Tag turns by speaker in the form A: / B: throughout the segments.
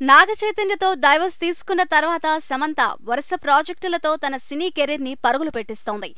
A: నాగ చైతన్యతో divorce తీసుకున్న తర్వాత సమంత వరుస ప్రాజెక్టులతో తన సినీ కెరీర్ ని పరుగులు పెట్టిస్తోంది.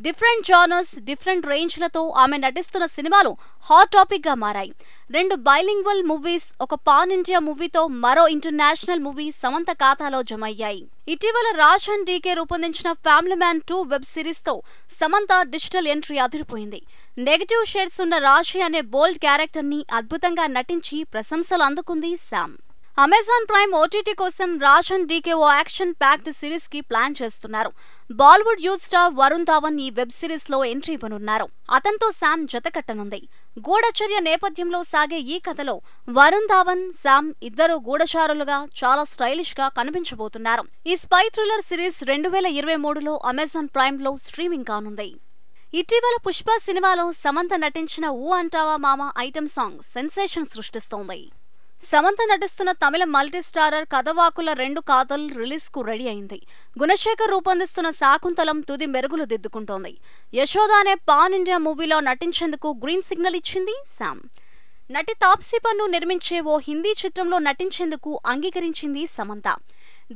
A: డిఫరెంట్ జానర్స్, డిఫరెంట్ రేంజ్లతో ఆమె నటిస్తున్న సినిమాలు హాట్ టాపిక్ గా మారాయి. 2 బైలింగ్వల్ మూవీస్, ఒక పాన్ ఇండియా మూవీతో మరో ఇంటర్నేషనల్ మూవీ సమంత ఖాతాలో జమయ్యాయి. ఇటీవల రాజ్ అండ్ డీకే రూపొందించిన ఫ్యామిలీ మ్యాన్ 2 వెబ్ సిరీస్ తో సమంత డిజిటల్ ఎంట్రీ అదిరిపోయింది. నెగటివ్ షేడ్స్ ఉన్న రాజీ అనే బోల్డ్ క్యారెక్టర్ ని అద్భుతంగా నటించి ప్రశంసలు అందుకుంది శామ్. అమెజాన్ ప్రైమ్ ఓటీటీ కోసం రాజ్ అండ్ డీకే ఓ యాక్షన్ ప్యాక్డ్ సిరీస్ కి ప్లాన్ చేస్తున్నారు. Bollywood youth star Varun Dhawan ఈ వెబ్ సిరీస్ లో ఎంట్రీ ఇవ్వనున్నారు. అతనితో శామ్ జతకట్టనుంది. గూఢచర్య నేపథ్యంలో సాగే ఈ కథలో వరుణ్ ధావన్, శామ్ ఇద్దరు గూఢచారులుగా చాలా స్టైలిష్ గా కనిపించబోతున్నారు. ఈ స్పై థ్రిల్లర్ సిరీస్ 2023లో అమెజాన్ ప్రైమ్ లో స్ట్రీమింగ్ కానుంది. ఇటీవల పుష్ప సినిమాలో సమంత నటించిన ఊ అంటావా మామ ఐటెం సాంగ్ సెన్సేషన్ సృష్టిస్తోంది. సమంత నటిస్తున్న తమిళ మల్టీ స్టారర్ కథవాకుల 2 కాదల్ రిలీజ్ కు రెడీ అయింది. గుణశేఖర్ రూపొందిస్తున్న శాకుంతలం తుది మెరుగులు దిద్దుకుంటోంది. యశోద అనే పాన్ ఇండియా మూవీలో నటించేందుకు గ్రీన్ సిగ్నల్ ఇచ్చింది శామ్. నటి తాప్సీ పన్ను నిర్మించే ఓ హిందీ చిత్రంలో నటించేందుకు అంగీకరించింది సమంత.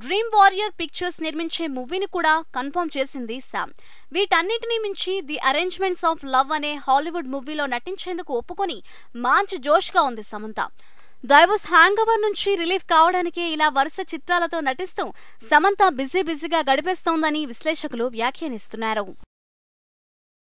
A: డ్రీమ్ వారియర్ పిక్చర్స్ నిర్మించే మూవీని కూడా కన్ఫర్మ్ చేసింది శామ్. వీటన్నిటినీ మించి ది అరేంజ్మెంట్స్ ఆఫ్ లవ్ అనే హాలీవుడ్ మూవీలో నటించేందుకు ఒప్పుకొని మంచి జోష్గా ఉంది సమంత. డైవర్స్ హ్యాంగ్ ఓవర్ నుంచి రిలీఫ్ కావడానికే ఇలా వరుస చిత్రాలతో నటిస్తూ సమంత బిజీగా గడిపేస్తోందని విశ్లేషకులు వ్యాఖ్యానిస్తున్నారు.